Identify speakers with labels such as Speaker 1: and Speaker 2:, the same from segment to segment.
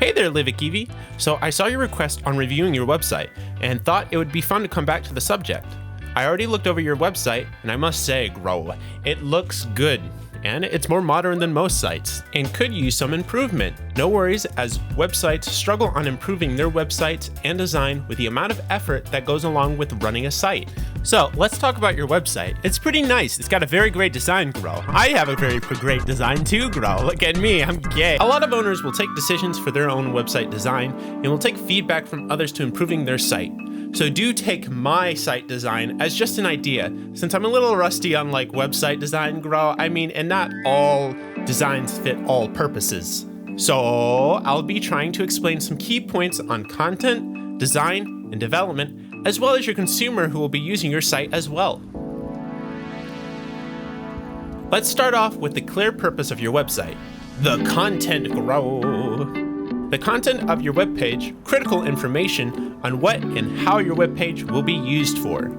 Speaker 1: Hey there, Livikivi. So I saw your request on reviewing your website and thought it would be fun to come back to the subject. I already looked over your website and I must say, Grow, it looks good. And it's more modern than most sites and could use some improvement. No worries, as websites struggle on improving their websites and design with the amount of effort that goes along with running a site. So let's talk about your website. It's pretty nice. It's got a very great design, Grow. I have a very great design too, Grow. Look at me, I'm gay. A lot of owners will take decisions for their own website design and will take feedback from others to improving their site. So do take my site design as just an idea, since I'm a little rusty on website design, Grow. And not all designs fit all purposes. So I'll be trying to explain some key points on content, design, and development, as well as your consumer who will be using your site as well. Let's start off with the clear purpose of your website, the content, Grow. The content of your webpage, critical information on what and how your webpage will be used for.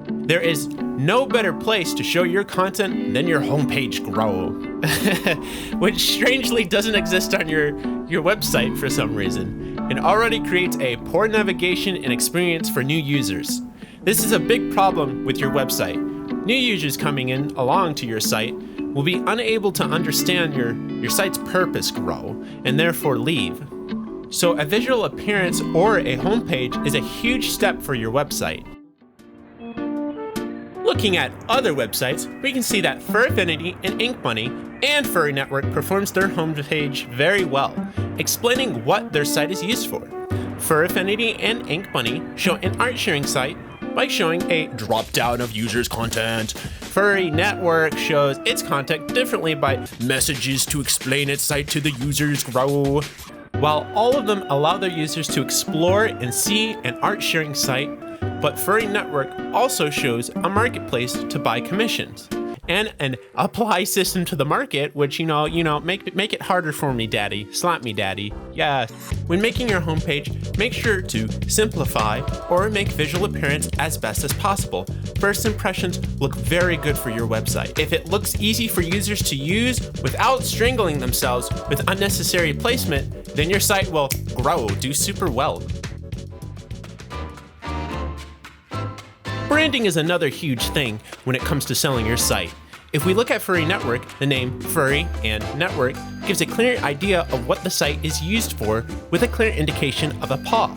Speaker 1: There is no better place to show your content than your homepage, Grow, which strangely doesn't exist on your website for some reason, and already creates a poor navigation and experience for new users. This is a big problem with your website. New users coming in along to your site will be unable to understand your site's purpose, Grow, and therefore leave. So a visual appearance or a homepage is a huge step for your website. Looking at other websites, we can see that Furfinity and Ink Money and Furry Network performs their homepage very well, explaining what their site is used for. Furfinity and Ink Money show an art sharing site by showing a drop-down of users' content. Furry Network shows its content differently by messages to explain its site to the users, Grow. While all of them allow their users to explore and see an art sharing site, but Furry Network also shows a marketplace to buy commissions and an apply system to the market, which make it harder for me, daddy. Slap me, daddy. Yeah. When making your homepage, make sure to simplify or make visual appearance as best as possible. First impressions look very good for your website. If it looks easy for users to use without strangling themselves with unnecessary placement, then your site will do super well. Branding is another huge thing when it comes to selling your site. If we look at Furry Network, the name Furry and Network gives a clear idea of what the site is used for with a clear indication of a paw.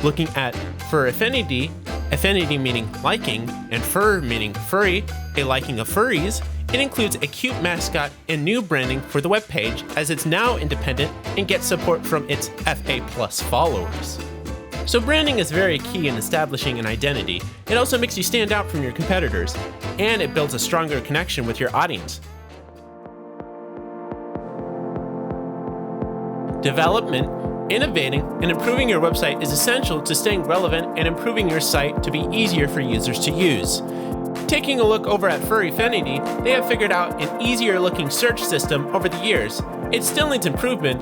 Speaker 1: Looking at Furfinity, affinity meaning liking, and fur meaning furry, a liking of furries, it includes a cute mascot and new branding for the webpage as it's now independent and gets support from its FA+ followers. So branding is very key in establishing an identity. It also makes you stand out from your competitors, and it builds a stronger connection with your audience. Development, innovating, and improving your website is essential to staying relevant and improving your site to be easier for users to use. Taking a look over at Furfinity, they have figured out an easier looking search system over the years. It still needs improvement.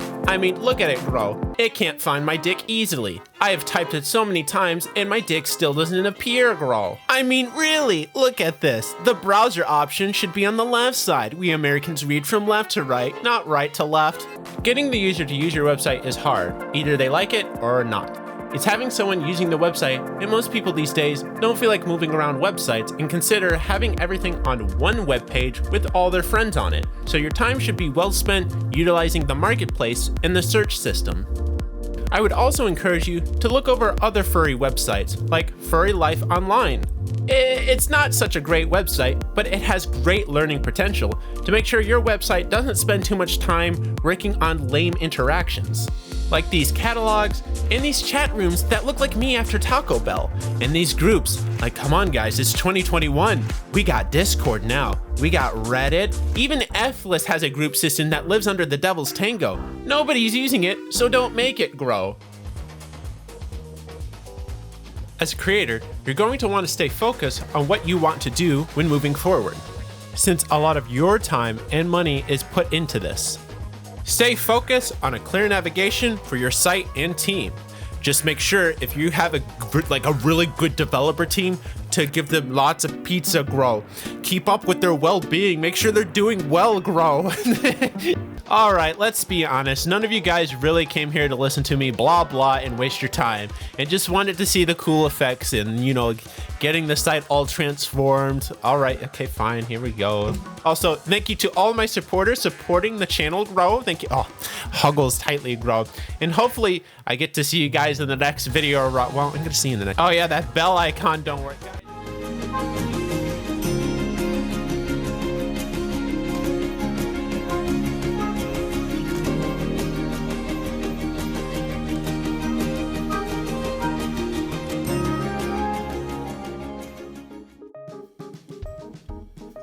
Speaker 1: Look at it, Grow. It can't find my dick easily. I have typed it so many times and my dick still doesn't appear, Grow. Really, look at this. The browser option should be on the left side. We Americans read from left to right, not right to left. Getting the user to use your website is hard. Either they like it or not. It's having someone using the website, and most people these days don't feel like moving around websites and consider having everything on one web page with all their friends on it. So your time should be well spent utilizing the marketplace and the search system. I would also encourage you to look over other furry websites like Furry Life Online. It's not such a great website, but it has great learning potential to make sure your website doesn't spend too much time working on lame interactions. Like these catalogs and these chat rooms that look like me after Taco Bell. And these groups, come on guys, it's 2021. We got Discord now. We got Reddit. Even F-List has a group system that lives under the devil's tango. Nobody's using it, so don't make it, Grow. As a creator, you're going to want to stay focused on what you want to do when moving forward, since a lot of your time and money is put into this. Stay focused on a clear navigation for your site and team. Just make sure if you have a really good developer team to give them lots of pizza, Grow. Keep up with their well-being. Make sure they're doing well, Grow. All right, let's be honest. None of you guys really came here to listen to me blah blah and waste your time, and just wanted to see the cool effects and, getting the site all transformed. All right, okay, fine, here we go. Also, thank you to all my supporters supporting the channel grow. Thank you. Oh, huggles tightly grow. And hopefully I get to see you guys in the next video. Well, I'm gonna see you in the next. Oh yeah, that bell icon don't work, guys.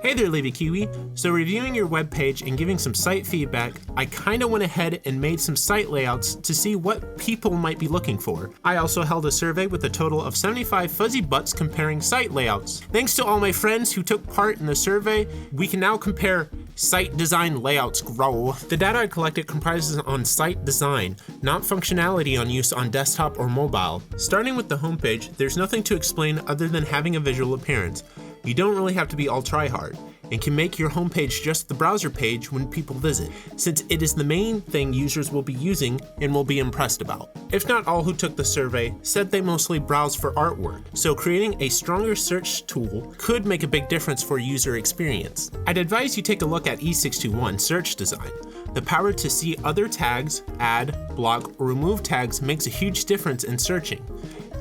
Speaker 1: Hey there, Lady Kiwi. So reviewing your webpage and giving some site feedback, I kinda went ahead and made some site layouts to see what people might be looking for. I also held a survey with a total of 75 fuzzy butts comparing site layouts. Thanks to all my friends who took part in the survey, we can now compare site design layouts grow. The data I collected comprises on site design, not functionality on use on desktop or mobile. Starting with the homepage, there's nothing to explain other than having a visual appearance. You don't really have to be all try-hard, and can make your homepage just the browser page when people visit, since it is the main thing users will be using and will be impressed about. If not all who took the survey said they mostly browse for artwork, so creating a stronger search tool could make a big difference for user experience. I'd advise you take a look at E621 search design. The power to see other tags, add, block, or remove tags makes a huge difference in searching.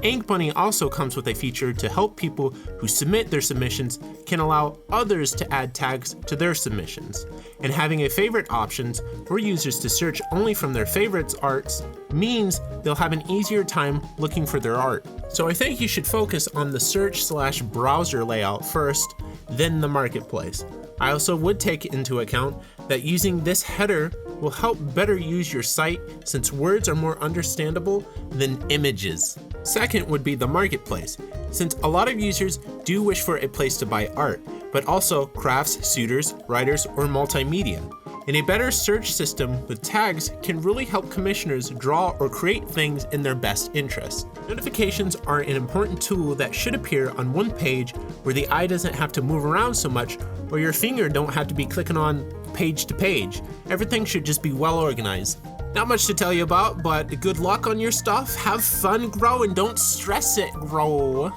Speaker 1: Ink Bunny also comes with a feature to help people who submit their submissions can allow others to add tags to their submissions. And having a favorite options for users to search only from their favorites arts means they'll have an easier time looking for their art. So I think you should focus on the search/browser layout first, then the marketplace. I also would take into account that using this header will help better use your site since words are more understandable than images. Second would be the marketplace, since a lot of users do wish for a place to buy art, but also crafts, suitors, writers, or multimedia. And a better search system with tags can really help commissioners draw or create things in their best interest. Notifications are an important tool that should appear on one page where the eye doesn't have to move around so much, or your finger don't have to be clicking on page to page. Everything should just be well organized. Not much to tell you about, but good luck on your stuff. Have fun, grow, and don't stress it, grow.